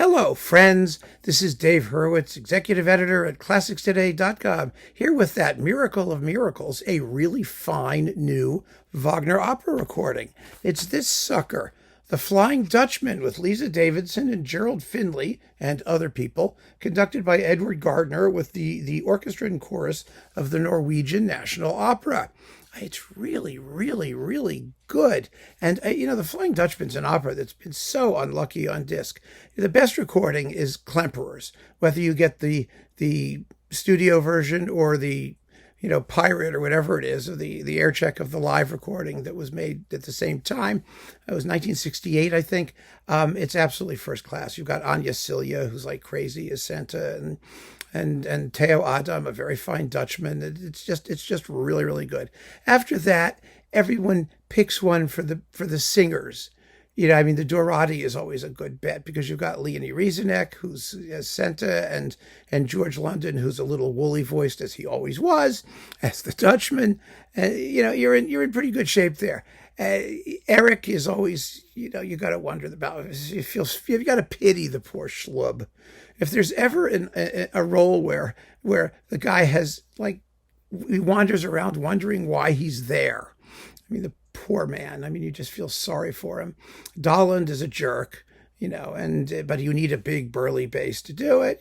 Hello, friends. This is Dave Hurwitz, executive editor at ClassicsToday.com, here with that miracle of miracles, a really fine new Wagner opera recording. It's this sucker, The Flying Dutchman, with Lisa Davidsen and Gerald Finley and other people, conducted by Edward Gardner with the orchestra and chorus of the Norwegian National Opera. It's really, really, really good. And, The Flying Dutchman's an opera that's been so unlucky on disc. The best recording is Klemperer's, whether you get the studio version or the, pirate or whatever it is, or the air check of the live recording that was made at the same time. It was 1968, I think. It's absolutely first class. You've got Anya Celia, who's like crazy as Santa, and Theo Adam, a very fine Dutchman. It's just really, really good. After that, everyone picks one for the singers. The Dorati is always a good bet because you've got Leonie Rieseneck, who's as Senta, and George London, who's a little woolly voiced as he always was, as the Dutchman. You're in pretty good shape there. Eric is always, you got to wonder about. You got to pity the poor schlub. If there's ever a role where the guy has he wanders around wondering why he's there. The poor man. You just feel sorry for him. Dahlund is a jerk, but you need a big burly bass to do it.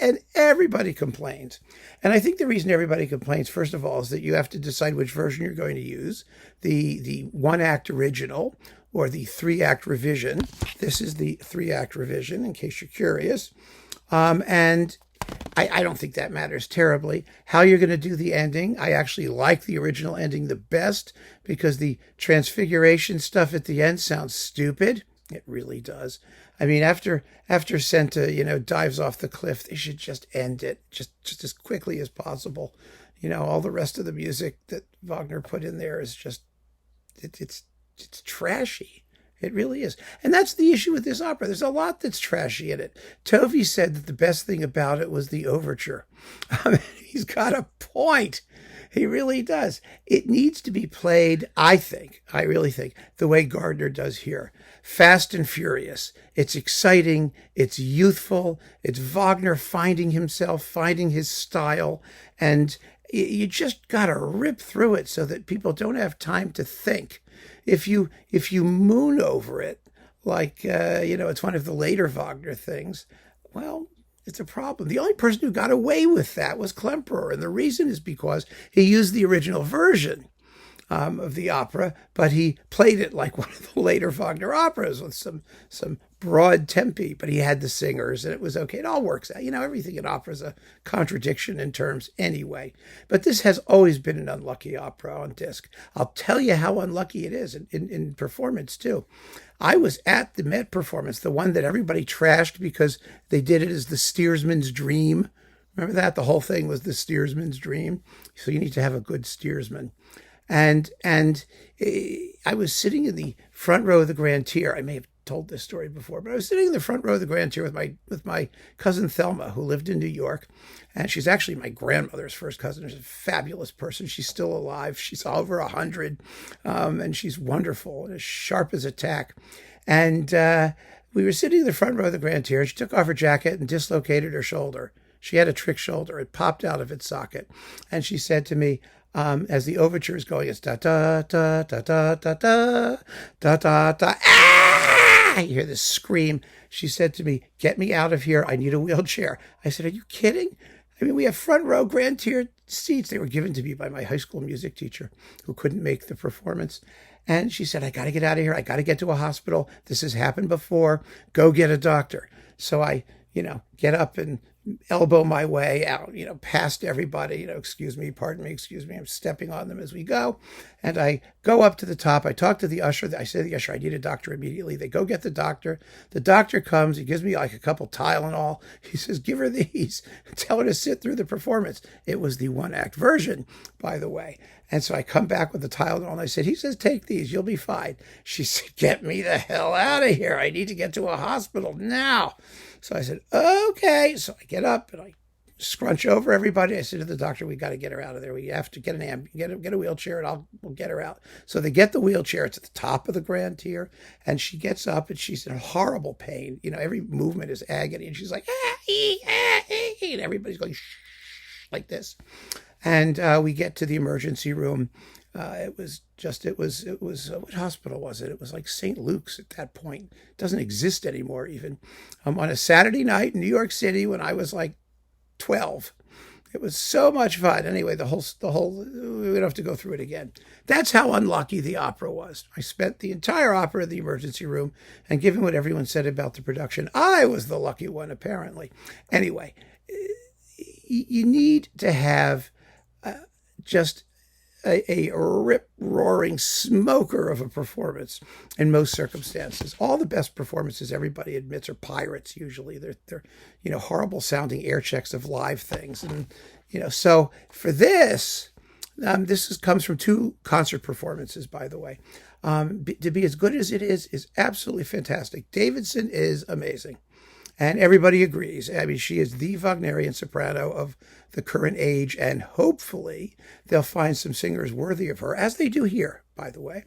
And everybody complains. And I think the reason everybody complains, first of all, is that you have to decide which version you're going to use, the one-act original or the three-act revision. This is the three-act revision, in case you're curious. And I don't think that matters terribly. How you're going to do the ending, I actually like the original ending the best because the transfiguration stuff at the end sounds stupid. It really does. After Senta, dives off the cliff, they should just end it just as quickly as possible. All the rest of the music that Wagner put in there is just, it's trashy. It really is. And that's the issue with this opera. There's a lot that's trashy in it. Tovey said that the best thing about it was the overture. He's got a point. He really does. It needs to be played, I really think, the way Gardner does here. Fast and furious. It's exciting. It's youthful. It's Wagner finding himself, finding his style. And you just got to rip through it so that people don't have time to think. If you moon over it, it's one of the later Wagner things, well, it's a problem. The only person who got away with that was Klemperer, and the reason is because he used the original version of the opera, but he played it like one of the later Wagner operas with some broad tempi, but he had the singers, and it was okay. It all works out. Everything in opera is a contradiction in terms anyway. But this has always been an unlucky opera on disc. I'll tell you how unlucky it is in performance, too. I was at the Met performance, the one that everybody trashed because they did it as the steersman's dream. Remember that? The whole thing was the steersman's dream. So you need to have a good steersman. And I was sitting in the front row of the Grand Tier. I may have told this story before, but I was sitting in the front row of the Grand Tier with my cousin Thelma, who lived in New York, and she's actually my grandmother's first cousin. She's a fabulous person. She's still alive. She's over 100, and she's wonderful and as sharp as a tack. And we were sitting in the front row of the Grand Tier, and she took off her jacket and dislocated her shoulder. She had a trick shoulder. It popped out of its socket, and she said to me, as the overture is going, it's da da da da da da da da da da. Ah! You hear this scream. She said to me, "Get me out of here. I need a wheelchair." I said, "Are you kidding? We have front row Grand Tier seats. They were given to me by my high school music teacher who couldn't make the performance." And she said, "I got to get out of here. I got to get to a hospital. This has happened before. Go get a doctor." So I, get up and elbow my way out, past everybody, excuse me, pardon me, excuse me. I'm stepping on them as we go. And I go up to the top. I talk to the usher. I say to the usher, "I need a doctor immediately." They go get the doctor. The doctor comes. He gives me a couple Tylenol. He says, "Give her these. Tell her to sit through the performance." It was the one-act version, by the way. And so I come back with the Tylenol, and I said, he says, "Take these. You'll be fine." She said, "Get me the hell out of here. I need to get to a hospital now." So I said, "Okay." So I get up and I scrunch over, everybody. I said to the doctor, we got to get her out of there. We have to get get a wheelchair, and we'll get her out. So they get the wheelchair. It's at the top of the grand tier, and she gets up, and she's in horrible pain. Every movement is agony, and she's like, and everybody's going shh, like this. And we get to the emergency room. It was what hospital was it? It was like St. Luke's at that point. It doesn't exist anymore even. On a Saturday night in New York City when I was like 12. It was so much fun. Anyway, the whole we don't have to go through it again. That's how unlucky the opera was. I spent the entire opera in the emergency room, and given what everyone said about the production, I was the lucky one apparently. Anyway, you need to have just a rip-roaring smoker of a performance in most circumstances. All the best performances, everybody admits, are pirates usually. They're horrible sounding air checks of live things. And, so for this, comes from 2 concert performances, by the way. To be as good as it is absolutely fantastic. Davidsen is amazing. And everybody agrees. I mean, she is the Wagnerian soprano of the current age, and hopefully they'll find some singers worthy of her, as they do here, by the way.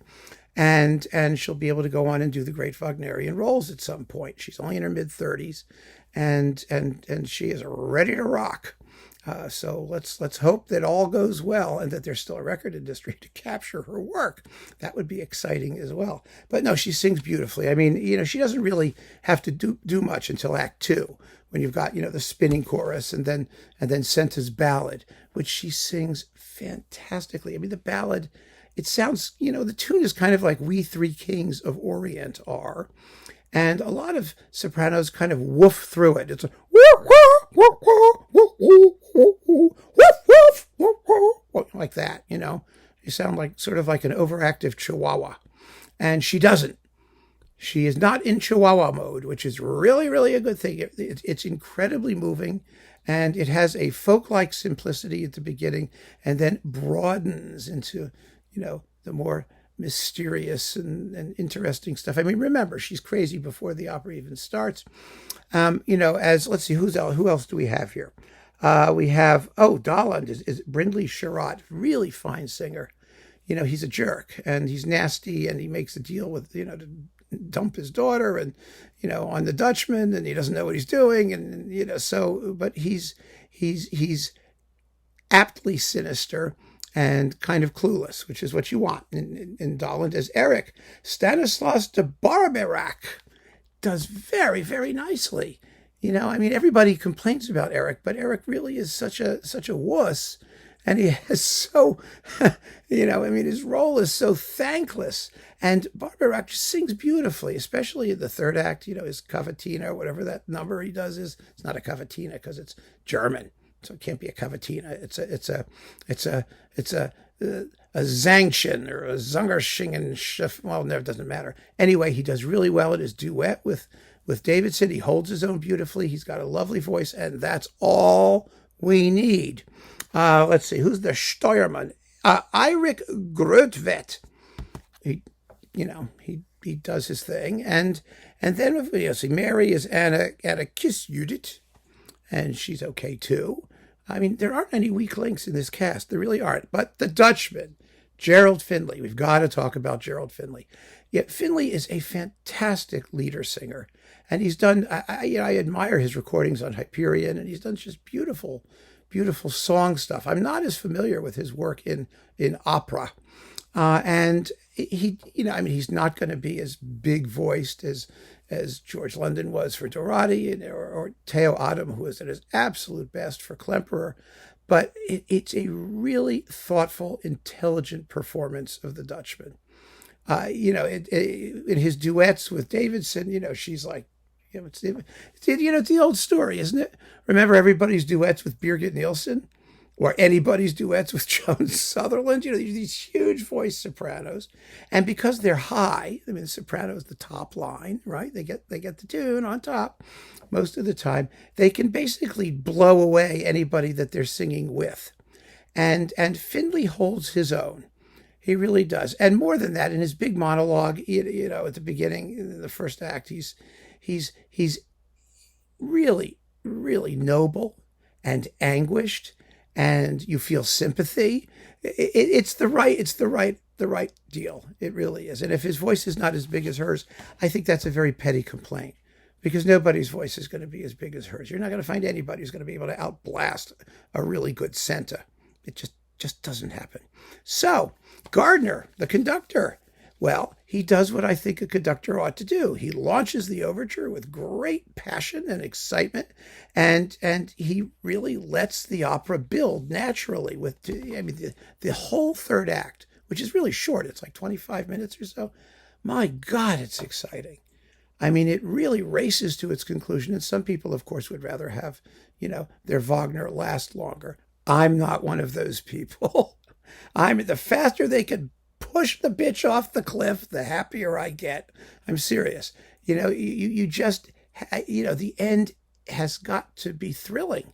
And she'll be able to go on and do the great Wagnerian roles at some point. She's only in her mid-30s, and she is ready to rock. So let's hope that all goes well and that there's still a record industry to capture her work. That would be exciting as well. But no, she sings beautifully. I mean, she doesn't really have to do much until Act 2, when you've got, the spinning chorus and then Senta's ballad, which she sings fantastically. I mean, the ballad, it sounds, the tune is kind of like We Three Kings of Orient are. And a lot of sopranos kind of woof through it. It's a like that, You sound like sort of like an overactive chihuahua. And she doesn't. She is not in chihuahua mode, which is really, really a good thing. It's incredibly moving, and it has a folk-like simplicity at the beginning and then broadens into, the more mysterious and interesting stuff. I mean, remember, she's crazy before the opera even starts. Let's see, who else do we have here? We have, Daland is Brindley Sherratt, really fine singer. He's a jerk, and he's nasty, and he makes a deal with, to dump his daughter and, on the Dutchman, and he doesn't know what he's doing. And, but he's aptly sinister and kind of clueless, which is what you want in Daland as Eric. Stanislas de Barbeyrack does very, very nicely. Everybody complains about Eric, but Eric really is such a wuss. And he has so, his role is so thankless. And Barbeyrack just sings beautifully, especially in the third act, his cavatina, or whatever that number he does is. It's not a cavatina because it's German. So it can't be a cavatina. It's a Zangchen or a Zungerschingen. Well, no, it doesn't matter. Anyway, he does really well in his duet with Davidsen. He holds his own beautifully. He's got a lovely voice, and that's all we need. Let's see, who's the Steuermann? Eirik Grøtvedt. He does his thing, and then Mary is Anna Kissjudit, and she's okay too. I mean, there aren't any weak links in this cast. There really aren't. But the Dutchman, Gerald Finley. We've got to talk about Gerald Finley. Yet Finley is a fantastic leader singer, and he's done. I admire his recordings on Hyperion, and he's done just beautiful song stuff. I'm not as familiar with his work in opera, and he's not going to be as big voiced as George London was for Dorati, or Theo Adam, who is at his absolute best for Klemperer. But it's a really thoughtful, intelligent performance of the Dutchman. In his duets with Davidsen, she's like, it's the old story, isn't it? Remember everybody's duets with Birgit Nilsson, or anybody's duets with Joan Sutherland? These huge voice sopranos, and because they're high, I mean, the soprano is the top line, right? They get the tune on top most of the time. They can basically blow away anybody that they're singing with, and Finley holds his own. He really does, and more than that, in his big monologue, at the beginning, in the first act, he's really, really noble and anguished, and you feel sympathy. It's the right deal. It really is. And if his voice is not as big as hers, I think that's a very petty complaint, because nobody's voice is going to be as big as hers. You're not going to find anybody who's going to be able to outblast a really good centa. It just doesn't happen. So Gardner, the conductor, well, he does what I think a conductor ought to do. He launches the overture with great passion and excitement, and he really lets the opera build naturally with, the whole third act, which is really short. It's like 25 minutes or so. My God, it's exciting. I mean, it really races to its conclusion. And some people, of course, would rather have, their Wagner last longer. I'm not one of those people. The faster they can push the bitch off the cliff, the happier I get. I'm serious. You just, the end has got to be thrilling.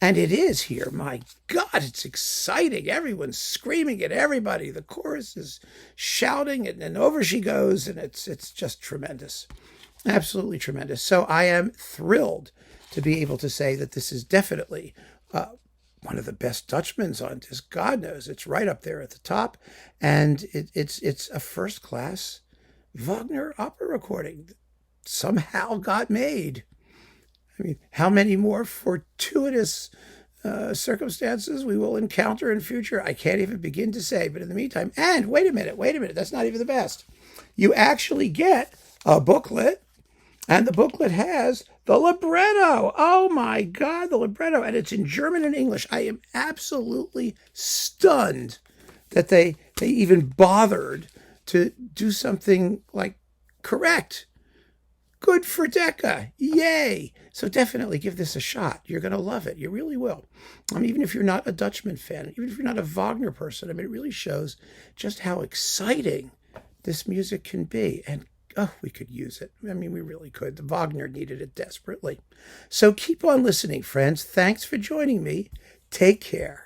And it is here. My God, it's exciting. Everyone's screaming at everybody. The chorus is shouting, and then over she goes, and it's just tremendous. Absolutely tremendous. So I am thrilled to be able to say that this is definitely one of the best Dutchmans on disc. God knows it's right up there at the top, and it's a first-class Wagner opera recording that somehow got made. I mean, how many more fortuitous circumstances we will encounter in future, I can't even begin to say. But in the meantime, and wait a minute, that's not even the best. You actually get a booklet, and the booklet has the libretto. Oh my God, the libretto. And it's in German and English. I am absolutely stunned that they even bothered to do something like correct. Good for Decca. Yay. So definitely give this a shot. You're going to love it. You really will. Even if you're not a Dutchman fan, even if you're not a Wagner person, it really shows just how exciting this music can be. And we could use it. We really could. The Wagner needed it desperately. So keep on listening, friends. Thanks for joining me. Take care.